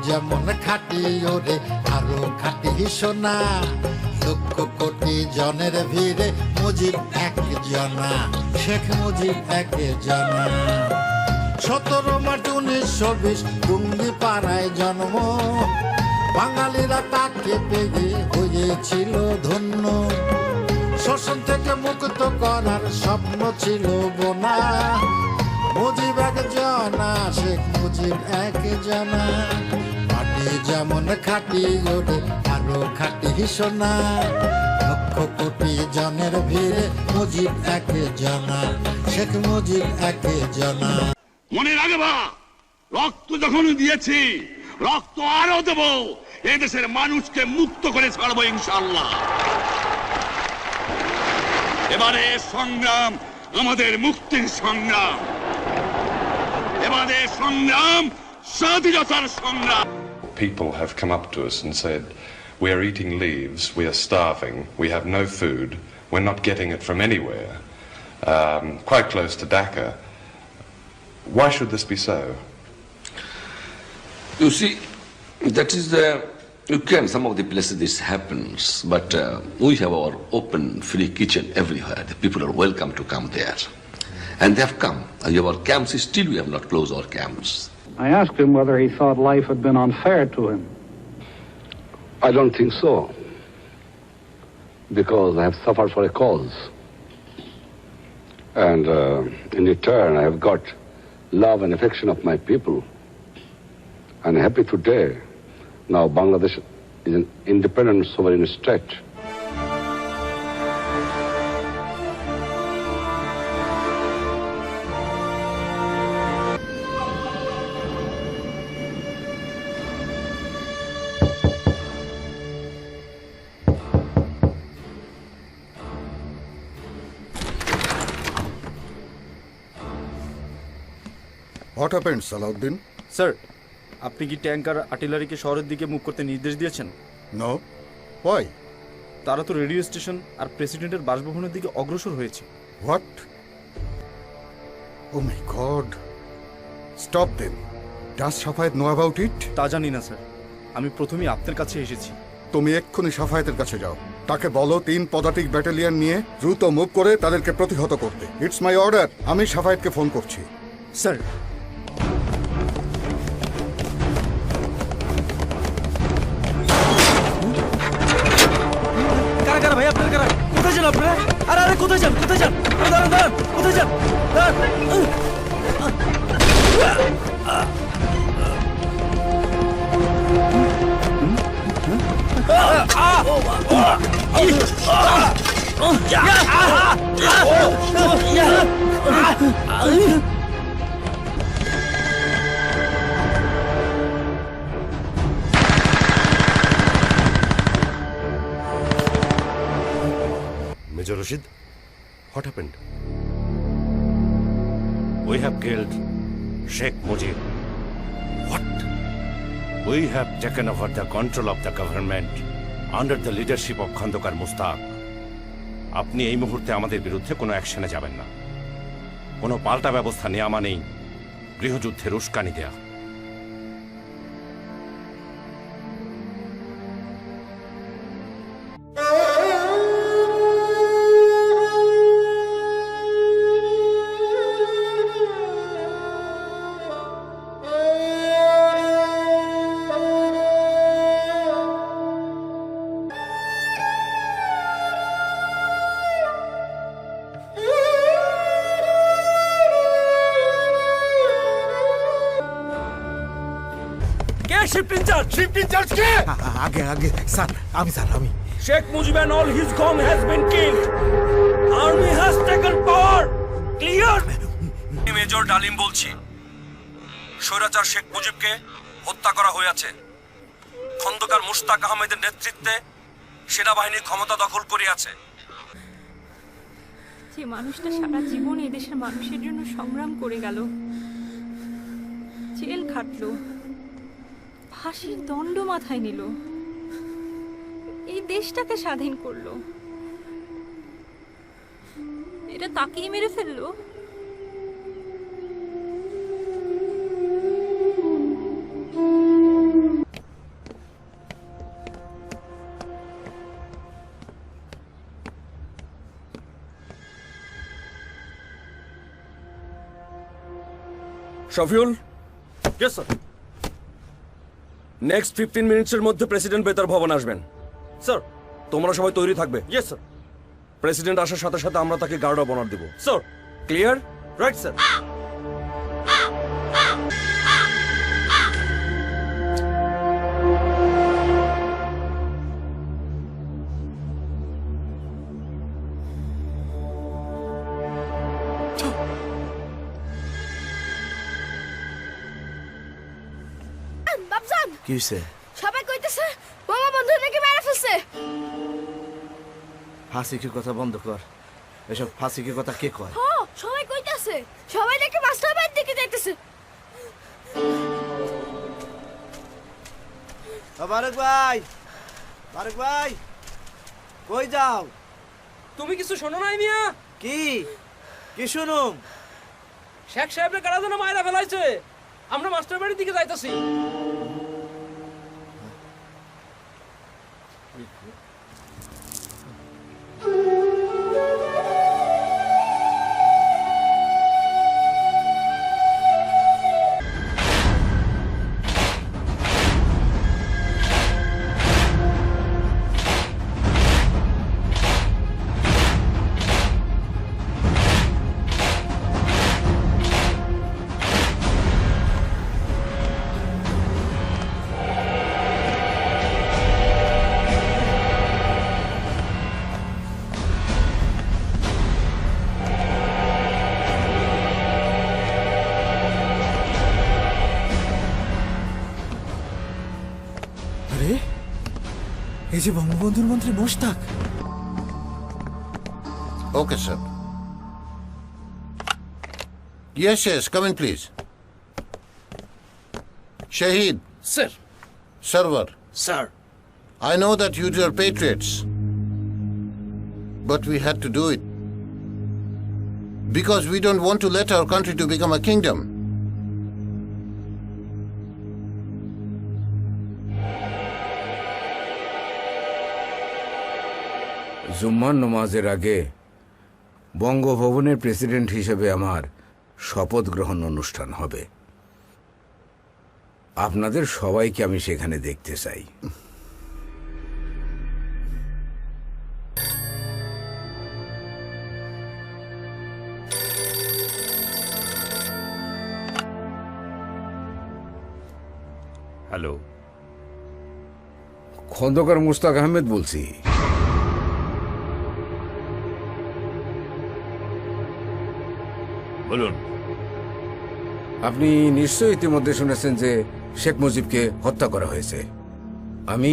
যেমন খাটি ওরে আরো খাটি সোনা, লক্ষ কোটি জনের ভিড়ে মুজিব এক জনা, শেখ মুজিব এক জনা। 17 মার্চ 1920 টুঙ্গি পাড়ায় জন্ম, বাঙালিরা তাকে পেয়ে হয়েছিল ধন্য। শোষণ থেকে মুক্ত করার স্বপ্ন ছিল বোনা, মুজিব এক জনা, শেখ মুজিব এক জনা। মাটি যেমন খাটি ওরে আরো খাটি সোনা, লক্ষ কোটি জনের ভিড়ে মুজিব এক জনা, শেখ মুজিব এক জনা। মনে রাখবা, রক্ত যখন দিয়েছি রক্ত আরো দেব, এদেশের মানুষকে মুক্ত করে ছাড়বো ইনশাআল্লাহ। এবারে সংগ্রাম আমাদের মুক্তির সংগ্রাম, এবারে সংগ্রাম স্বাধীনতার সংগ্রাম। People have come up to us and said, we are eating leaves, we are starving, we have no food, we're not getting it from anywhere, quite close to Dhaka. Why should this be so? You see, that is some of the places this happens, but we have our open, free kitchen everywhere. The people are welcome to come there. And they have come. Our camps, still we have not closed our camps. I asked him whether he thought life had been unfair to him. I don't think so, because I have suffered for a cause. And in return, I have got love and affection of my people. I'm happy today. Now Bangladesh is an independent sovereign state. What happened, Salahuddin? Sir, আপনি কি tank আর আর্টিলারিকে শহরের দিকে move করতে নির্দেশ দিয়েছেন? No. Why? তারা তো radio station আর প্রেসিডেন্টের বাসভবনের দিকে অগ্রসর হয়েছে। What? Oh my God. Stop them. Does Shafayat know about it? তা জানি না স্যার, আমি প্রথমেই আপনার কাছে এসেছি। তুমি এক্ষুনি শাফায়েতের কাছে যাও, তাকে বলো 3 পদাতিক ব্যাটালিয়ন নিয়ে দ্রুত মুভ করে তাদেরকে প্রতিহত করতে। It's my order. আমি শাফায়েতকে ফোন করছি। স্যার, কারা ভাই আপনার কারা? কোথায় যান আপনারা? আরে কোথায় যান? দাঁড়ান, কোথায় যান? Major Rashid, what happened? We have killed Sheikh Mujib. What? We have taken over the control of the government under the leadership of Khandokar Mustaq. আপনি এই মুহূর্তে আমাদের বিরুদ্ধে কোনো অ্যাকশনে যাবেন না। কোনো পাল্টা ব্যবস্থা নেওয়া মানেই গৃহযুদ্ধের উস্কানি দেয়া। Shift in charge কে? আগে স্যার, আমি Sheikh Mujib and all his gang has been killed. Army has taken power. Clear? Major ডালিম বলছি। স্বৈরাচার শেখ মুজিবকে হত্যা করা হয়েছে। খন্দকার মুশতাক আহমেদের নেতৃত্বে সেনাবাহিনী ক্ষমতা দখল করে আছে। যে মানুষটা সারা জীবন এই দেশের মানুষের জন্য সংগ্রাম করে গেল, জেল খাটলো, ফাঁসির দণ্ড মাথায় নিল, এই দেশটাকে স্বাধীন করলো, এটা তাকেই মেরে ফেললো। Shafiul, yes sir. নেক্সট 15 মিনিটসের মধ্যে প্রেসিডেন্ট বেতার ভবন আসবেন। স্যার, তোমরা সবাই তৈরি থাকবে। Yes sir. প্রেসিডেন্ট আসার সাথে সাথে আমরা তাকে গার্ড অফ অনার দিব। Sir, clear? Right sir. Babjan, কি হয়েছে? সবাই কইতেছে বঙ্গবন্ধু নাকি মেরে ফেলছে। ফাঁসিকির কথা বন্ধ কর। এসব ফাঁসিকির কথা কে কয়? হ, সবাই কইতেছে সবাই নাকি মাস্টার বাড়ির দিকে যাইতেছে। বারেক ভাই, বারেক ভাই, কই যাও? তুমি কিছু শোনো নাই মিয়া? কি কি শুনুম? শেখ সাহেবের কারা যেন মায়েরা ফেলাইছে। আমরা মাস্টার বাড়ির দিকে যাইতেছি। আরে, এই যে বঙ্গবন্ধুর মন্ত্রী Mostaq. Okay, sir. Yes, yes, come in, please. Shahid. Sir. Sarwar. Sir. I know that you are patriots, but we had to do it. Because we don't want to let our country to become a kingdom. জুম্মার নামাজের আগে বঙ্গভবনের president হিসেবে আমার শপথ গ্রহণ অনুষ্ঠান হবে। আপনাদের সবাইকে আমি সেখানে দেখতে চাই। হ্যালো, খন্দকার মুস্তাক আহমেদ বলছি। বলুন। আপনি নিশ্চয়ই ইতিমধ্যে শুনেছেন যে শেখ মুজিবকে হত্যা করা হয়েছে। আমি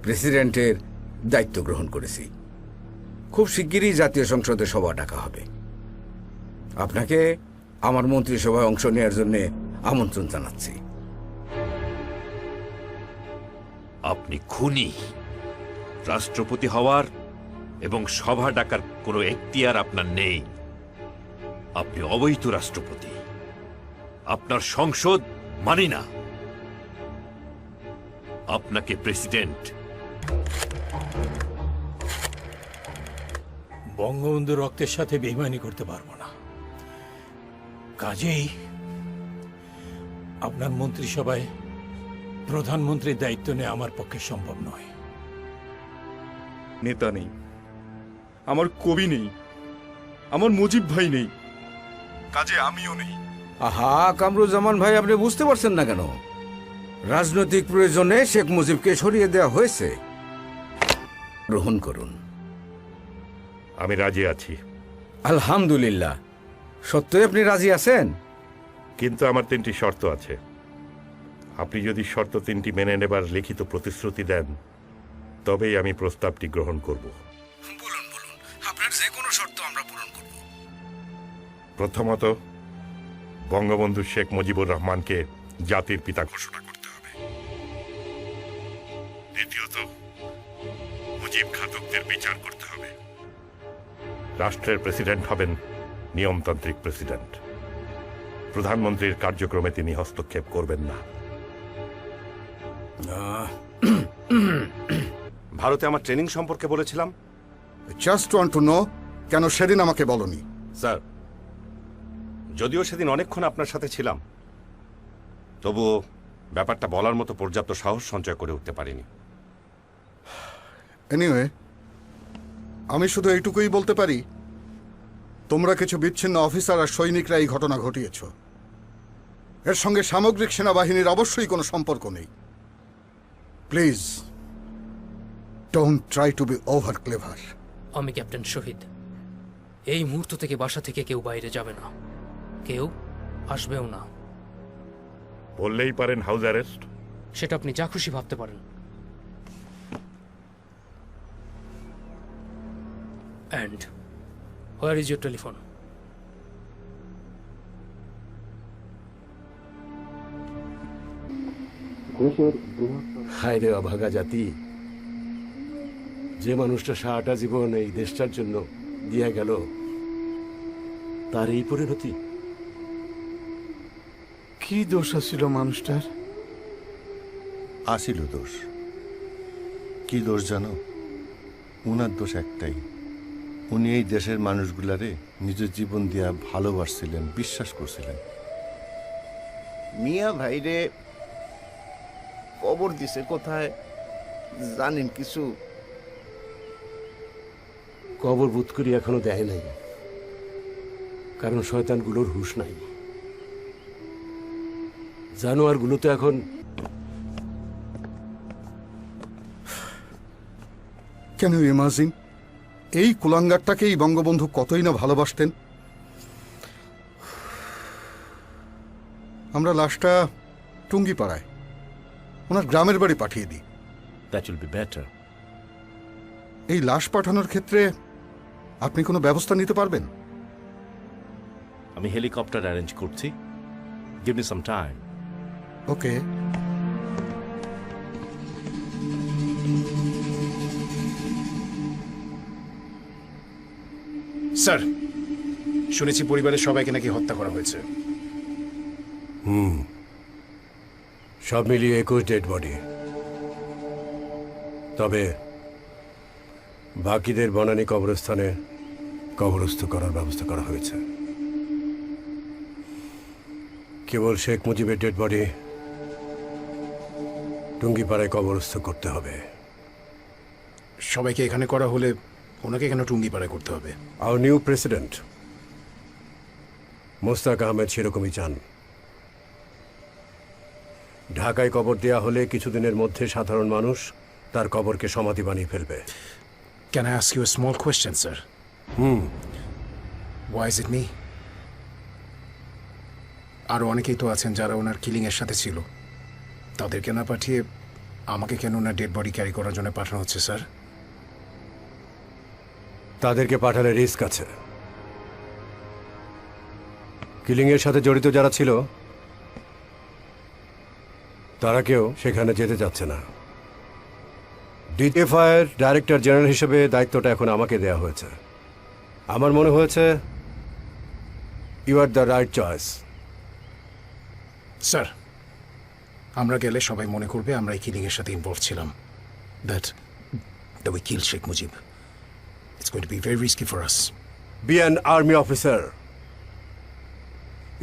প্রেসিডেন্টের দায়িত্ব গ্রহণ করেছি। খুব শিগগিরই জাতীয় সংসদে সভা ডাকা হবে। আপনাকে আমার মন্ত্রিসভায় অংশ নেওয়ার জন্য আমন্ত্রণ জানাচ্ছি। আপনি খুনি। রাষ্ট্রপতি হওয়ার এবং সভা ডাকার কোনো এখতিয়ার আপনার নেই। আপনি অবৈধ রাষ্ট্রপতি। আপনার সংসদ মানি না। আপনাকে প্রেসিডেন্ট। বঙ্গবন্ধু রক্তের সাথে বেইমানি করতে পারবো না। কাজেই আপনার মন্ত্রিসভায় প্রধানমন্ত্রীর দায়িত্ব নেওয়া আমার পক্ষে সম্ভব নয়। নেতা নেই, আমার কবি নেই, আমার মুজিব ভাই নেই, কাজে আমিও নেই। আহা কামরুজ্জামান ভাই, আপনি বুঝতে পারছেন না কেন? রাজনৈতিক প্রয়োজনে শেখ মুজিবকে সরিয়ে দেওয়া হয়েছে। গ্রহণ করুন। আমি রাজি আছি। আলহামদুলিল্লাহ। সত্যই আপনি রাজি আছেন? কিন্তু আমার 3টি শর্ত আছে। আপনি যদি শর্ত 3টি মেনে নেবার লিখিত প্রতিশ্রুতি দেন, তবেই আমি প্রস্তাবটি গ্রহণ করব। বলুন বলুন, আপনার যে কোনো শর্ত আমরা পূরণ করব। প্রথমত, বঙ্গবন্ধু শেখ মুজিবুর রহমানকে জাতির পিতা ঘোষণা করতে হবে। দ্বিতীয়ত, মুজিব ঘাতকদের বিচার করতে হবে। রাষ্ট্রের প্রেসিডেন্ট হবেন নিয়মতান্ত্রিক প্রেসিডেন্ট। প্রধানমন্ত্রীর কার্যক্রমে তিনি হস্তক্ষেপ করবেন না। ভারতে আমার ট্রেনিং সম্পর্কে বলেছিলাম। জাস্ট ওয়ান্ট টু নো, কেন সেদিন আমাকে বলনি? স্যার, যদিও সেদিন অনেকক্ষণ আপনার সাথে ছিলাম, তবুও ব্যাপারটা বলার মতো পর্যাপ্ত সাহস সঞ্চয় করে উঠতে পারিনি। এনিওয়ে, আমি শুধু এইটুকুই বলতে পারি, তোমরা কিছু বিচ্ছিন্ন অফিসার আর সৈনিকরা এই ঘটনা ঘটিয়েছ। এর সঙ্গে সামগ্রিক সেনাবাহিনীর অবশ্যই কোনো সম্পর্ক নেই। Please don't try to be over clever. আমি ক্যাপ্টেন শহীদ। এই মুহূর্ত থেকে বাসা থেকে কেউ বাইরে যাবে না, কেউ আসবেও না। বললেই পারেন হাউস অ্যারেস্ট। সেটা আপনি যা খুশি ভাবতে পারেন। And where is your telephone? হায় রে অভাগা জাতি, যে মানুষটা সারাটা জীবন এই দেশটার জন্য দিয়া গেল, তার এই পরিণতি। কি দোষ আছিল মানুষটার? আসিল দোষ। কি দোষ জানো? উনার দোষ একটাই, উনি এই দেশের মানুষগুলারে নিজের জীবন দিয়া ভালোবাসছিলেন, বিশ্বাস করছিলেন। মিয়া ভাইরে কবর দিছে কোথায় জানেন কিছু? কবর বোধ করি এখনো দেয় নাই, কারণ শয়তানগুলোর হুঁশ নাই। জানোয়ারগুলো তো এখন কেন ইমাজিন, এই কুলাঙ্গারটাকেই বঙ্গবন্ধু কতই না ভালোবাসতেন। আমরা লাশটা টুঙ্গিপাড়ায় ওনার গ্রামের বাড়ি পাঠিয়ে দিই। That will be better. এই লাশ পাঠানোর ক্ষেত্রে আপনি কোনো ব্যবস্থা নিতে পারবেন? আমি হেলিকপ্টার অ্যারেঞ্জ করছি, গিভ মি সাম টাইম। ওকে। স্যার, শুনেছি পরিবারের সবাইকে নাকি হত্যা করা হয়েছে। সব মিলিয়ে 21 ডেড বডি। তবে বাকিদের বনানী কবরস্থানে কবরস্থ করার ব্যবস্থা করা হয়েছে। কেবল শেখ মুজিবের ডেড বডি টুঙ্গিপাড়ায় কবরস্থ করতে হবে। সবাইকে এখানে করা হলে ওনাকে কেন টুঙ্গিপাড়ায় করতে হবে? Our new president Mostaq Ahmed সেরকমই চান। ঢাকায় কবর দেয়া হলে কিছুদিনের মধ্যে সাধারণ মানুষ তার কবরকে সমাধি বানিয়ে ফেলবে। Can I ask you a small question, sir? Why is it me? আরো অনেকেই তো আছেন যারা ওনার কিলিং এর সাথে ছিল, তাদেরকে না পাঠিয়ে আমাকে কেন ওনার ডেড বডি ক্যারি করার জন্য পাঠানো হচ্ছে, স্যার? তাদেরকে পাঠালে রিস্ক আছে। কিলিং এর সাথে জড়িত যারা ছিল তারা কেউ সেখানে যেতে চাচ্ছে না। ডিজিএফআইয়ের ডাইরেক্টর জেনারেল হিসেবে দায়িত্বটা এখন আমাকে দেয়া হয়েছে। আমার মনে হয়েছে you are the right choice. Sir, আমরা গেলে সবাই মনে করবে আমরা এই কিলিং এর সাথে ইনভলভ ছিলাম। That we kill Sheikh Mujib. It's going to be very risky for us. Be an army officer.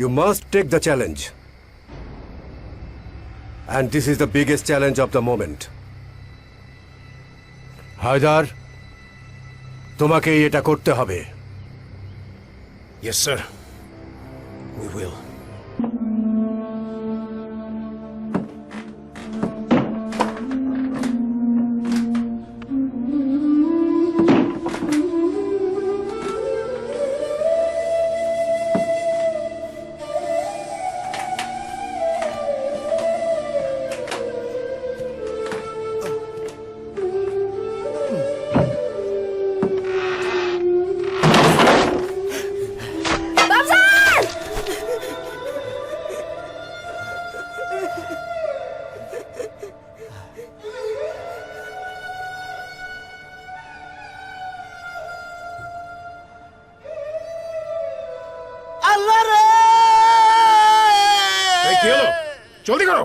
You must take the challenge. And this is the biggest challenge of the moment. Haider, তোমাকেই এটা করতে হবে। Yes, sir. We will. কি হলো? জলদি করো।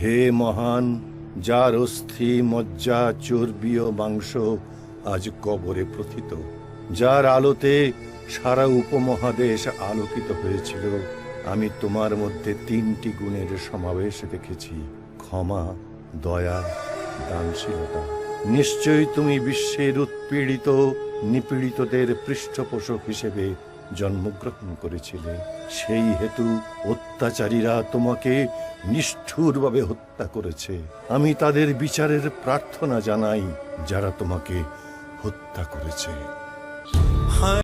হে মহান, যার অস্থি মজ্জা চর্বি ও মাংস আজ কবরে প্রথিত, যার আলোতে সারা উপমহাদেশ আলোকিত হয়েছিল, আমি তোমার মধ্যে 3টি গুণের সমাবেশ দেখেছি: ক্ষমা, দয়া, দানশীলতা। নিশ্চয়ই তুমি বিশ্বের উৎপীড়িত নিপীড়িতদের পৃষ্ঠপোষক হিসেবে জন্মগ্রহণ করেছিলে। সেই হেতু অত্যাচারীরা তোমাকে নিষ্ঠুরভাবে হত্যা করেছে। আমি তাদের বিচারের প্রার্থনা জানাই যারা তোমাকে হত্যা করেছে।